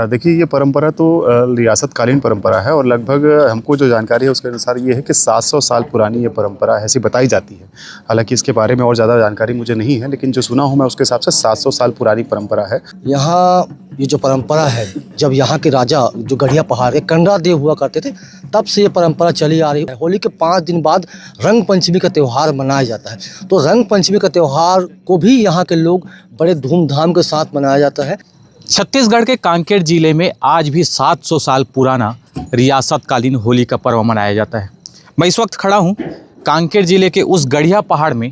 देखिए, ये परंपरा तो रियासतकालीन परंपरा है और लगभग हमको जो जानकारी है उसके अनुसार ये है कि 700 साल पुरानी ये परंपरा ऐसी बताई जाती है। हालांकि इसके बारे में और ज़्यादा जानकारी मुझे नहीं है, लेकिन जो सुना हूँ मैं उसके हिसाब से 700 साल पुरानी परंपरा है। यहाँ ये जो परंपरा है, जब यहाँ के राजा जो गढ़िया पहाड़ के कंडरा देव हुआ करते थे, तब से ये परंपरा चली आ रही है। होली के 5 दिन बाद रंग पंचमी का त्यौहार मनाया जाता है। तो रंग पंचमी का त्यौहार को भी यहाँ के लोग बड़े धूमधाम के साथ मनाया जाता है। छत्तीसगढ़ के कांकेर जिले में आज भी 700 साल पुराना रियासतकालीन होली का पर्व मनाया जाता है। मैं इस वक्त खड़ा हूँ कांकेर जिले के उस गढ़िया पहाड़ में,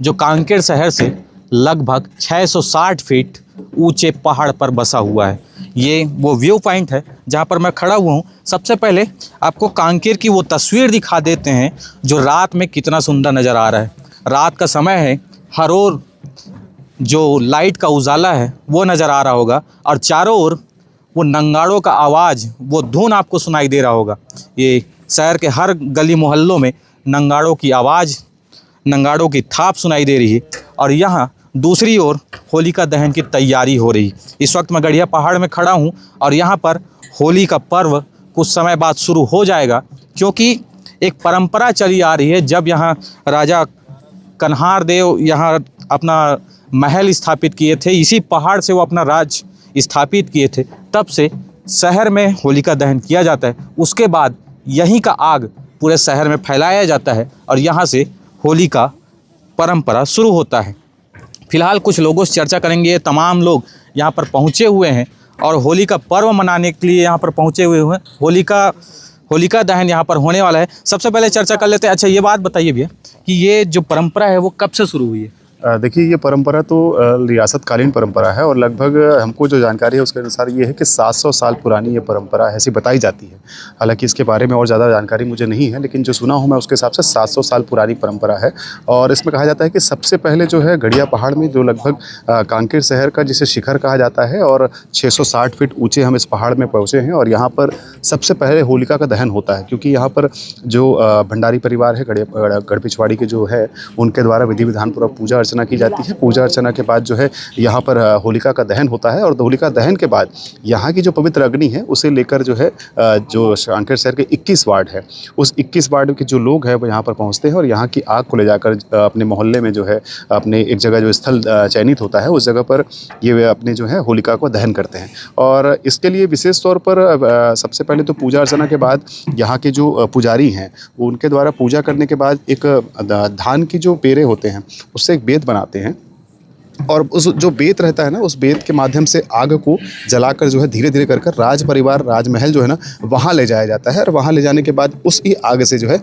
जो कांकेर शहर से लगभग 660 फीट ऊंचे पहाड़ पर बसा हुआ है। ये वो व्यू पॉइंट है जहाँ पर मैं खड़ा हुआ हूँ। सबसे पहले आपको कांकेर की वो तस्वीर दिखा देते हैं जो रात में कितना सुंदर नज़र आ रहा है। रात का समय है, हर ओर जो लाइट का उजाला है वो नज़र आ रहा होगा और चारों ओर वो नंगाड़ों का आवाज़, वो धुन आपको सुनाई दे रहा होगा। ये शहर के हर गली मोहल्लों में नंगाड़ों की आवाज़, नंगाड़ों की थाप सुनाई दे रही है। और यहाँ दूसरी ओर होलिका दहन की तैयारी हो रही। इस वक्त मैं गढ़िया पहाड़ में खड़ा हूँ और यहाँ पर होली का पर्व कुछ समय बाद शुरू हो जाएगा, क्योंकि एक परंपरा चली आ रही है। जब यहाँ राजा कन्हार देव यहाँ अपना महल स्थापित किए थे, इसी पहाड़ से वो अपना राज स्थापित किए थे, तब से शहर में होलिका दहन किया जाता है। उसके बाद यहीं का आग पूरे शहर में फैलाया जाता है और यहाँ से होली का परंपरा शुरू होता है। फिलहाल कुछ लोगों से चर्चा करेंगे। ये तमाम लोग यहाँ पर पहुँचे हुए हैं और होली का पर्व मनाने के लिए यहाँ पर पहुँचे हुए हैं। होलिका दहन यहाँ पर होने वाला है। सबसे पहले चर्चा कर लेते हैं। अच्छा, ये बात बताइए भैया कि ये जो परंपरा है वो कब से शुरू हुई है? देखिए, ये परंपरा तो रियासतकालीन परंपरा है और लगभग हमको जो जानकारी है उसके अनुसार ये है कि 700 साल पुरानी ये परंपरा ऐसी बताई जाती है। हालांकि इसके बारे में और ज़्यादा जानकारी मुझे नहीं है, लेकिन जो सुना हूँ मैं उसके हिसाब से 700 साल पुरानी परंपरा है। और इसमें कहा जाता है कि सबसे पहले जो है गढ़िया पहाड़ में, जो लगभग कांकेर शहर का जिसे शिखर कहा जाता है, और 660 फीट ऊँचे हम इस पहाड़ में पहुँचे हैं और यहाँ पर सबसे पहले होलिका का दहन होता है। क्योंकि यहाँ पर जो भंडारी परिवार है, गढ़ पिछवाड़ी के जो है, उनके द्वारा विधि विधानपूर्वक पूजा अर्चना की जाती है। पूजा अर्चना के बाद जो है यहाँ पर होलिका का दहन होता है और होलिका दहन के बाद यहाँ की जो पवित्र अग्नि है उसे लेकर जो है जो कांकेर शहर के 21 वार्ड है, उस 21 वार्ड के जो लोग हैं वो यहाँ पर पहुँचते हैं और यहाँ की आग को ले जाकर अपने मोहल्ले में जो है, अपने एक जगह जो स्थल चयनित होता है उस जगह पर ये अपने जो है होलिका को दहन करते हैं। और इसके लिए विशेष तौर पर सबसे पहले तो पूजा अर्चना के बाद यहाँ के जो पुजारी हैं उनके द्वारा पूजा करने के बाद एक धान की जो पेड़े होते हैं उससे एक बेत बनाते हैं और उस जो बेत रहता है ना, उस बेत के माध्यम से आग को जलाकर जो है धीरे धीरे कर राज परिवार, राजमहल जो है ना, वहाँ ले जाया जाता है। और वहाँ ले जाने के बाद उसी आग से जो है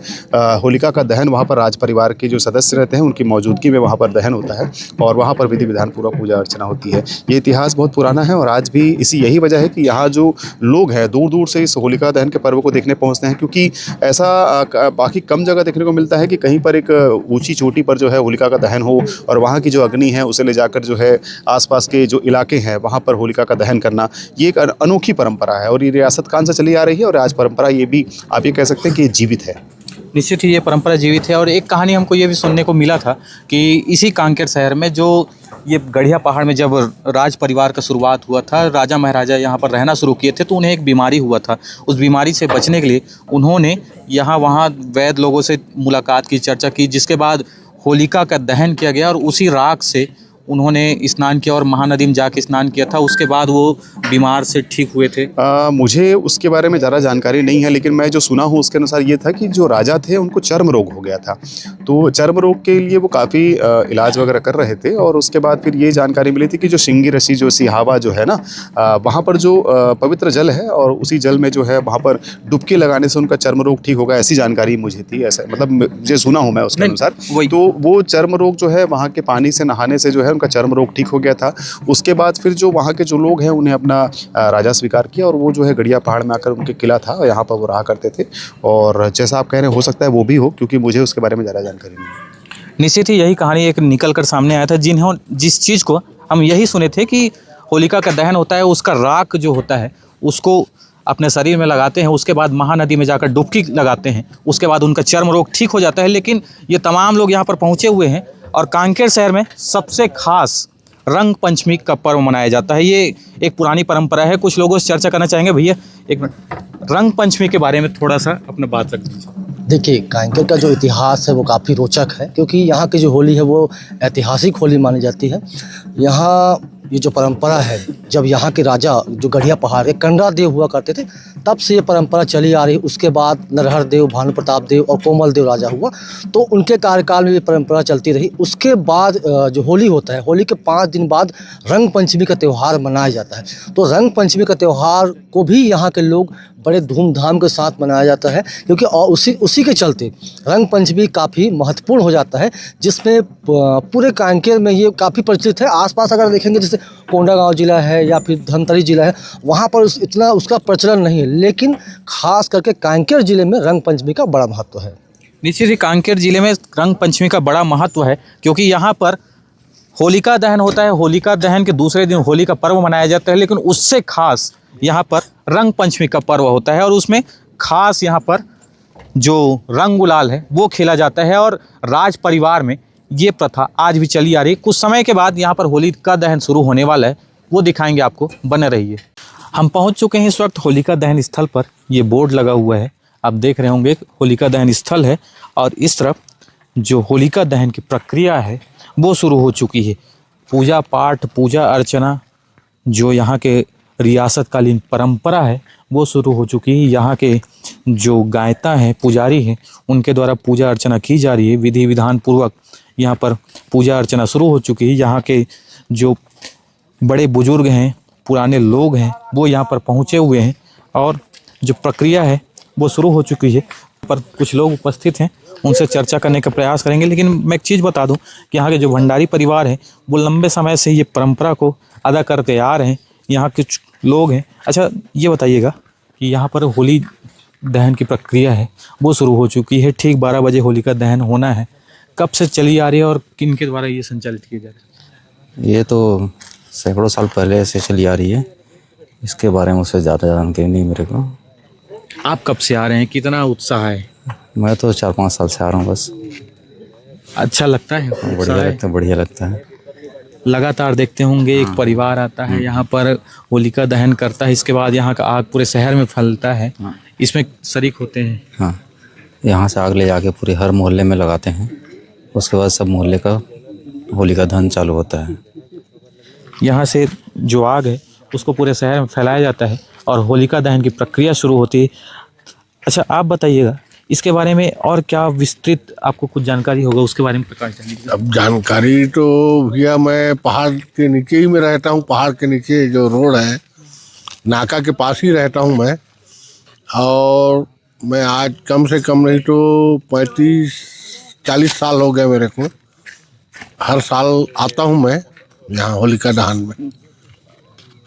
होलिका का दहन, वहाँ पर राज परिवार के जो सदस्य रहते हैं उनकी मौजूदगी में वहाँ पर दहन होता है और वहाँ पर विधि विधान पूर्वक पूजा अर्चना होती है। ये इतिहास बहुत पुराना है और आज भी इसी यही वजह है कि यहाँ जो लोग हैं दूर दूर से इस होलिका दहन के पर्व को देखने पहुँचते हैं। क्योंकि ऐसा बाकी कम जगह देखने को मिलता है कि कहीं पर एक ऊँची चोटी पर जो है होलिका का दहन हो और वहाँ की जो अग्नि है उसे ले जाकर जो है आसपास के जो इलाके हैं वहाँ पर होलिका का दहन करना, ये एक अनोखी परंपरा है और ये रियासत काल से चली आ रही है। और आज परंपरा ये भी आप ये कह सकते हैं कि ये जीवित है। निश्चित ही ये परंपरा जीवित है। और एक कहानी हमको ये भी सुनने को मिला था कि इसी कांकेर शहर में जो ये गढ़िया पहाड़ में जब राज परिवार का शुरुआत हुआ था, राजा महाराजा यहाँ पर रहना शुरू किए थे, तो उन्हें एक बीमारी हुआ था। उस बीमारी से बचने के लिए उन्होंने यहाँ वहाँ वैद्य लोगों से मुलाकात की, चर्चा की, जिसके बाद होलिका का दहन किया गया और उसी राख से उन्होंने स्नान किया और महानदी में जाके स्नान किया था। उसके बाद वो बीमार से ठीक हुए थे। मुझे उसके बारे में ज़्यादा जानकारी नहीं है, लेकिन मैं जो सुना हूँ उसके अनुसार ये था कि जो राजा थे उनको चर्म रोग हो गया था, तो चर्म रोग के लिए वो काफ़ी इलाज वगैरह कर रहे थे। और उसके बाद फिर ये जानकारी मिली थी कि जो शिंगी ऋषि, जो सिहावा जो है ना, वहाँ पर जो पवित्र जल है और उसी जल में जो है वहाँ पर डुबकी लगाने से उनका चर्म रोग ठीक होगा, ऐसी जानकारी मुझे थी। ऐसा मतलब जो सुना हूँ मैं उसके अनुसार, तो वो चर्म रोग जो है वहाँ के पानी से नहाने से जो है उनका चर्म रोग ठीक हो गया था। उसके बाद फिर जो वहाँ के जो लोग हैं उन्हें अपना राजा स्वीकार किया और वो जो है गढ़िया पहाड़ में आकर उनके किला था, यहाँ पर वो रहा करते थे। और जैसा आप कह रहे हैं हो सकता है वो भी हो, क्योंकि मुझे उसके बारे में ज़्यादा जानकारी नहीं है। निश्चित ही यही कहानी एक निकल कर सामने आया था। जिस चीज़ को हम यही सुने थे कि होलिका का दहन होता है, उसका राख जो होता है उसको अपने शरीर में लगाते हैं, उसके बाद महानदी में जाकर डुबकी लगाते हैं, उसके बाद उनका चर्म रोग ठीक हो जाता है। लेकिन ये तमाम लोग यहाँ पर पहुँचे हुए हैं और कांकेर शहर में सबसे खास रंग पंचमी का पर्व मनाया जाता है। ये एक पुरानी परंपरा है। कुछ लोगों से चर्चा करना चाहेंगे। भैया एक मिनट, रंग पंचमी के बारे में थोड़ा सा अपना बात रख दीजिए। देखिए, कांकेर का जो इतिहास है वो काफ़ी रोचक है, क्योंकि यहाँ की जो होली है वो ऐतिहासिक होली मानी जाती है। यहाँ ये जो परंपरा है, जब यहाँ के राजा जो गढ़िया पहाड़ के कंडरा देव हुआ करते थे, तब से ये परंपरा चली आ रही। उसके बाद नरहर देव, भानु प्रताप देव और कोमल देव राजा हुआ, तो उनके कार्यकाल में ये परंपरा चलती रही। उसके बाद जो होली होता है, होली के 5 दिन बाद रंग पंचमी का त्यौहार मनाया जाता है। तो रंग पंचमी का त्यौहार को भी यहाँ के लोग बड़े धूमधाम के साथ मनाया जाता है, क्योंकि और उसी के चलते रंग पंचमी काफ़ी महत्वपूर्ण हो जाता है, जिसमें पूरे कांकेर में ये काफ़ी प्रचलित है। आसपास अगर देखेंगे, जैसे कोंडागांव जिला है या फिर धमतरी जिला है, वहाँ पर इतना उसका प्रचलन नहीं है, लेकिन खास करके कांकेर जिले में रंग पंचमी का बड़ा महत्व है। निश्चित ही कांकेर जिले में रंग पंचमी का बड़ा महत्व है, क्योंकि यहाँ पर होलिका दहन होता है। होलिका दहन के दूसरे दिन होली का पर्व मनाया जाता है, लेकिन उससे खास यहाँ पर रंग पंचमी का पर्व होता है और उसमें खास यहाँ पर जो रंग गुलाल है वो खेला जाता है। और राज परिवार में ये प्रथा आज भी चली आ रही है। कुछ समय के बाद यहाँ पर होलिका दहन शुरू होने वाला है, वो दिखाएंगे आपको, बने रहिए। हम पहुँच चुके हैं इस वक्त होलिका दहन स्थल पर। ये बोर्ड लगा हुआ है, आप देख रहे होंगे, होलिका दहन स्थल है। और इस तरफ जो होलिका दहन की प्रक्रिया है वो शुरू हो चुकी है। पूजा पाठ, पूजा अर्चना, जो यहाँ के रियासतकालीन परंपरा है वो शुरू हो चुकी है। यहाँ के जो गायता हैं, पुजारी हैं, उनके द्वारा पूजा अर्चना की जा रही है। विधि विधान पूर्वक यहाँ पर पूजा अर्चना शुरू हो चुकी है। यहाँ के जो बड़े बुजुर्ग हैं, पुराने लोग हैं, वो यहाँ पर पहुँचे हुए हैं और जो प्रक्रिया है वो शुरू हो चुकी है। पर कुछ लोग उपस्थित हैं, उनसे चर्चा करने का प्रयास करेंगे। लेकिन मैं एक चीज़ बता दूं कि यहाँ के जो भंडारी परिवार हैं वो लंबे समय से ये परंपरा को अदा करते आ रहे हैं। यहाँ के लोग हैं। अच्छा, ये बताइएगा कि यहाँ पर होली दहन की प्रक्रिया है वो शुरू हो चुकी है। ठीक 12 बजे होली का दहन होना है। कब से चली आ रही है और किन के द्वारा ये संचालित किया जा रहा है? ये तो सैकड़ों साल पहले से चली आ रही है। इसके बारे में उससे ज़्यादा जानकारी नहीं मेरे को। आप कब से आ रहे हैं? कितना उत्साह है? मैं तो 4-5 साल से आ रहा हूँ बस। अच्छा लगता है? बढ़िया लगता है, बढ़िया लगता है। लगातार देखते होंगे, एक परिवार आता है यहाँ पर, होलिका दहन करता है, इसके बाद यहाँ का आग पूरे शहर में फैलता है, इसमें शरीक होते हैं। हाँ, यहाँ से आग ले जाके पूरे हर मोहल्ले में लगाते हैं। उसके बाद सब मोहल्ले का होलिका दहन चालू होता है। यहाँ से जो आग है उसको पूरे शहर में फैलाया जाता है और होलिका दहन की प्रक्रिया शुरू होती है। अच्छा, आप बताइएगा इसके बारे में और क्या विस्तृत आपको कुछ जानकारी होगा, उसके बारे में प्रकाश डालिए। अब जानकारी तो भैया, मैं पहाड़ के नीचे ही में रहता हूँ। पहाड़ के नीचे जो रोड है, नाका के पास ही रहता हूँ मैं। और मैं आज कम से कम नहीं तो 35-40 साल हो गए मेरे को। हर साल आता हूँ मैं यहाँ होलिका दहन में,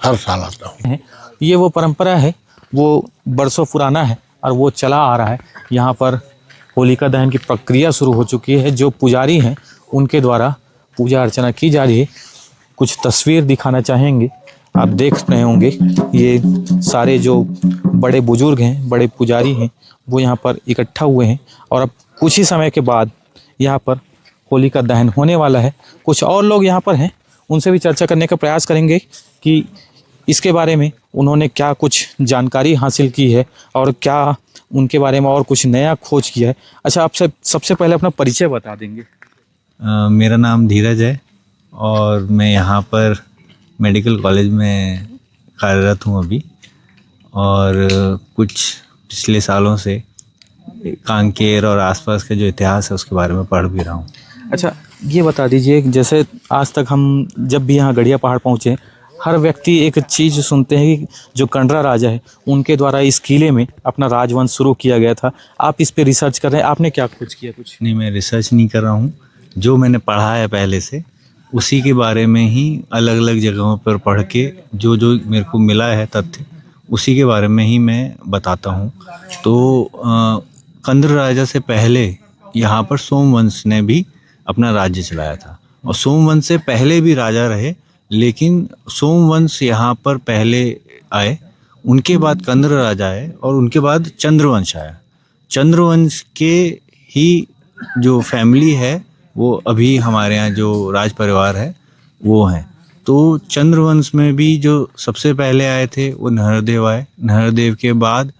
हर साल आता हूँ। ये वो परंपरा है, वो बरसों पुराना है और वो चला आ रहा है। यहाँ पर होलिका दहन की प्रक्रिया शुरू हो चुकी है। जो पुजारी हैं उनके द्वारा पूजा अर्चना की जा रही है। कुछ तस्वीर दिखाना चाहेंगे, आप देख रहे होंगे, ये सारे जो बड़े बुजुर्ग हैं, बड़े पुजारी हैं, वो यहाँ पर इकट्ठा हुए हैं और अब कुछ ही समय के बाद यहाँ पर होलिका दहन होने वाला है। कुछ और लोग यहाँ पर हैं, उनसे भी चर्चा करने का प्रयास करेंगे कि इसके बारे में उन्होंने क्या कुछ जानकारी हासिल की है और क्या उनके बारे में और कुछ नया खोज किया है। अच्छा, आपसे सबसे पहले अपना परिचय बता देंगे। मेरा नाम धीरज है और मैं यहाँ पर मेडिकल कॉलेज में कार्यरत हूँ अभी, और कुछ पिछले सालों से कांकेर और आसपास के जो इतिहास है उसके बारे में पढ़ भी रहा हूँ। अच्छा, ये बता दीजिए, जैसे आज तक हम जब भी यहाँ गढ़िया पहाड़ पहुँचे, हर व्यक्ति एक चीज़ सुनते हैं कि जो कंडरा राजा है उनके द्वारा इस किले में अपना राजवंश शुरू किया गया था। आप इस पे रिसर्च कर रहे हैं, आपने क्या खोज किया? कुछ नहीं, मैं रिसर्च नहीं कर रहा हूँ। जो मैंने पढ़ा है पहले से, उसी के बारे में ही अलग अलग जगहों पर पढ़ के जो जो मेरे को मिला है तथ्य, उसी के बारे में ही मैं बताता हूँ। तो कंदर राजा से पहले यहाँ पर सोमवंश ने भी अपना राज्य चलाया था, और सोमवंश से पहले भी राजा रहे, लेकिन सोमवंश यहाँ पर पहले आए, उनके बाद कंदर राजा आए और उनके बाद चंद्रवंश आया। चंद्रवंश के ही जो फैमिली है वो अभी हमारे यहाँ जो राज परिवार है वो हैं। तो चंद्रवंश में भी जो सबसे पहले आए थे वो नरदेव आए, नरदेव के बाद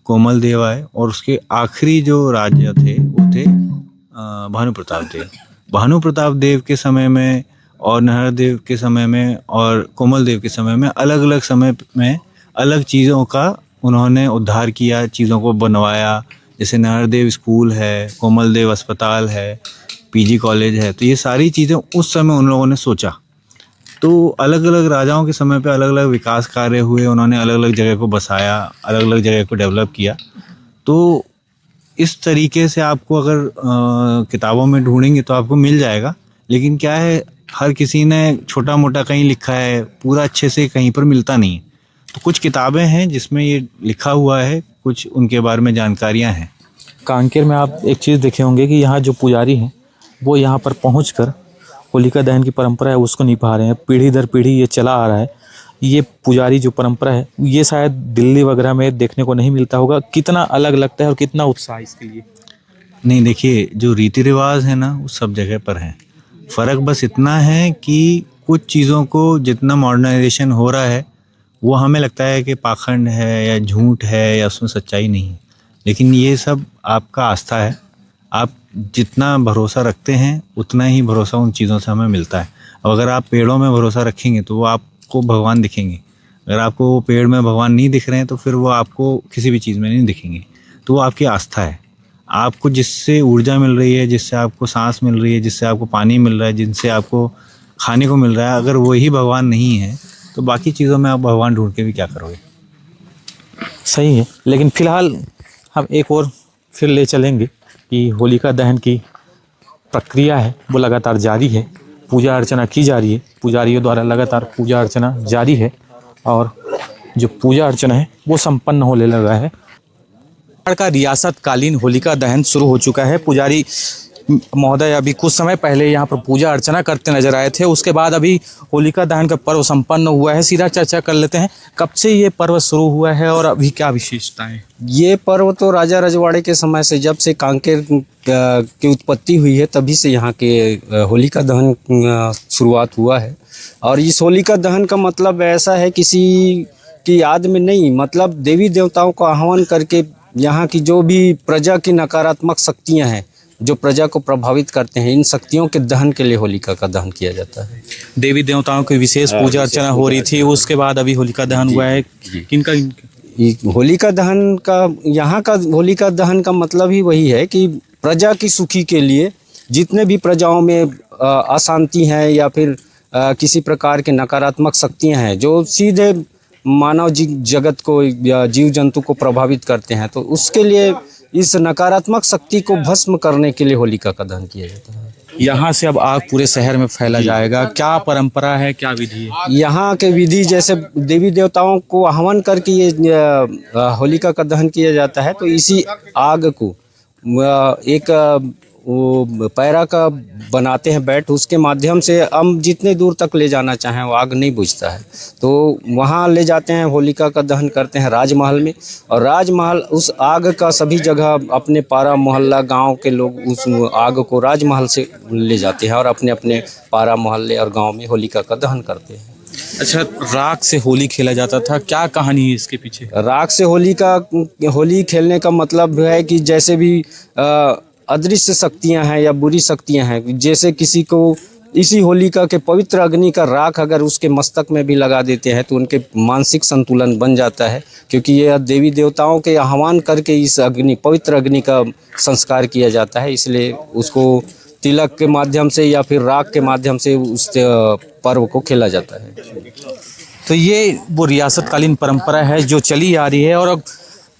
कोमल देव आए, और उसके आखिरी जो राजा थे वो थे भानु प्रताप देव। भानु प्रताप देव के समय में और नरदेव के समय में और कोमल देव के समय में अलग अलग समय में अलग चीज़ों का उन्होंने उद्धार किया, चीज़ों को बनवाया। जैसे नरदेव स्कूल है, कोमल देव अस्पताल है, पीजी कॉलेज है। तो ये सारी चीज़ें उस समय उन लोगों ने सोचा। तो अलग अलग राजाओं के समय पे अलग अलग विकास कार्य हुए, उन्होंने अलग अलग जगह को बसाया, अलग अलग जगह को डेवलप किया। तो इस तरीके से आपको अगर किताबों में ढूंढेंगे तो आपको मिल जाएगा। लेकिन क्या है, हर किसी ने छोटा मोटा कहीं लिखा है, पूरा अच्छे से कहीं पर मिलता नहीं है। तो कुछ किताबें हैं जिसमें ये लिखा हुआ है, कुछ उनके बारे में जानकारियाँ हैं। कांकेर में आप एक चीज़ देखे होंगे कि यहाँ जो पुजारी हैं वो यहाँ पर पहुँचकर होलिका दहन की परंपरा है उसको निभा रहे हैं। पीढ़ी दर पीढ़ी ये चला आ रहा है। ये पुजारी जो परंपरा है ये शायद दिल्ली वगैरह में देखने को नहीं मिलता होगा। कितना अलग लगता है और कितना उत्साह इसके लिए। नहीं, देखिए, जो रीति रिवाज है ना वो सब जगह पर है। फ़र्क बस इतना है कि कुछ चीज़ों को जितना मॉडर्नाइजेशन हो रहा है वो हमें लगता है कि पाखंड है या झूठ है या उसमें सच्चाई नहीं है। लेकिन ये सब आपका आस्था है। आप जितना भरोसा रखते हैं उतना ही भरोसा उन चीज़ों से हमें मिलता है। और अगर आप पेड़ों में भरोसा रखेंगे तो वो आपको भगवान दिखेंगे। अगर आपको वो पेड़ में भगवान नहीं दिख रहे हैं तो फिर वो आपको किसी भी चीज़ में नहीं दिखेंगे। तो वो आपकी आस्था है। आपको जिससे ऊर्जा मिल रही है, जिससे आपको सांस मिल रही है, जिससे आपको पानी मिल रहा है, जिनसे आपको खाने को मिल रहा है, अगर वही भगवान नहीं है तो बाकी चीज़ों में आप भगवान ढूंढ के भी क्या करोगे। सही है, लेकिन फिलहाल हम एक और फिर ले चलेंगे कि होलिका दहन की प्रक्रिया है वो लगातार जारी है। पूजा अर्चना की जा रही है, पुजारियों द्वारा लगातार पूजा अर्चना जारी है और जो पूजा अर्चना है वो संपन्न होने लगा है। का रियासतकालीन होलिका दहन शुरू हो चुका है। पुजारी महोदय अभी कुछ समय पहले यहाँ पर पूजा अर्चना करते नजर आए थे। उसके बाद अभी होलिका दहन का पर्व संपन्न हुआ है। सीधा चर्चा कर लेते हैं, कब से ये पर्व शुरू हुआ है और अभी क्या विशेषताएं। ये पर्व तो राजा रजवाड़े के समय से, जब से कांकेर की उत्पत्ति हुई है तभी से यहाँ के होलिका दहन शुरुआत हुआ है। और इस होलिका दहन का मतलब ऐसा है किसी की याद में नहीं, मतलब देवी देवताओं को आह्वान करके यहाँ की जो भी प्रजा की नकारात्मक शक्तियाँ हैं जो प्रजा को प्रभावित करते हैं, इन शक्तियों के दहन के लिए होलिका का दहन किया जाता है। देवी देवताओं की विशेष पूजा अर्चना हो रही थी, उसके बाद अभी होलिका दहन हुआ है। किनका होलिका दहन का, यहाँ का होलिका दहन का मतलब ही वही है कि प्रजा की सुखी के लिए जितने भी प्रजाओं में अशांति हैं या फिर किसी प्रकार के नकारात्मक शक्तियाँ हैं जो सीधे मानव जगत को या जीव जंतु को प्रभावित करते हैं, तो उसके लिए इस नकारात्मक शक्ति को भस्म करने के लिए होलिका का दहन किया जाता है। यहाँ से अब आग पूरे शहर में फैला जाएगा। क्या परंपरा है, क्या विधि है? यहाँ के विधि जैसे देवी देवताओं को आह्वान करके ये होलिका का दहन किया जाता है। तो इसी आग को एक वो पैरा का बनाते हैं बैट, उसके माध्यम से हम जितने दूर तक ले जाना चाहें वो आग नहीं बुझता है। तो वहाँ ले जाते हैं, होलिका का दहन करते हैं राजमहल में। और राजमहल उस आग का सभी जगह अपने पारा मोहल्ला गांव के लोग उस आग को राजमहल से ले जाते हैं और अपने अपने पारा मोहल्ले और गांव में होलिका का दहन करते हैं। अच्छा, राख से होली खेला जाता था, क्या कहानी है इसके पीछे? राख से होली खेलने का मतलब है कि जैसे भी अदृश्य शक्तियां हैं या बुरी शक्तियां हैं, जैसे किसी को इसी होलिका के पवित्र अग्नि का राख अगर उसके मस्तक में भी लगा देते हैं तो उनके मानसिक संतुलन बन जाता है, क्योंकि ये देवी देवताओं के आह्वान करके इस पवित्र अग्नि का संस्कार किया जाता है। इसलिए उसको तिलक के माध्यम से या फिर राख के माध्यम से उस पर्व को खेला जाता है। तो ये वो रियासतकालीन परंपरा है जो चली आ रही है। और अब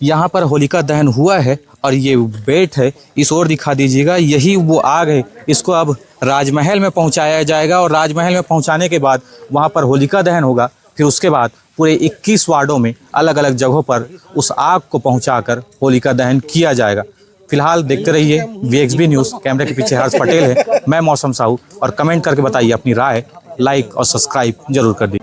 यहाँ पर होलिका दहन हुआ है और ये बेट है, इस ओर दिखा दीजिएगा, यही वो आग है। इसको अब राजमहल में पहुँचाया जाएगा और राजमहल में पहुँचाने के बाद वहाँ पर होलिका दहन होगा। फिर उसके बाद पूरे 21 वार्डों में अलग अलग जगहों पर उस आग को पहुँचाकर होलिका दहन किया जाएगा। फिलहाल देखते रहिए VXB न्यूज़। कैमरे के पीछे हर्ष पटेल है, मैं मौसम साहू। और कमेंट करके बताइए अपनी राय, लाइक और सब्सक्राइब जरूर कर दीजिए।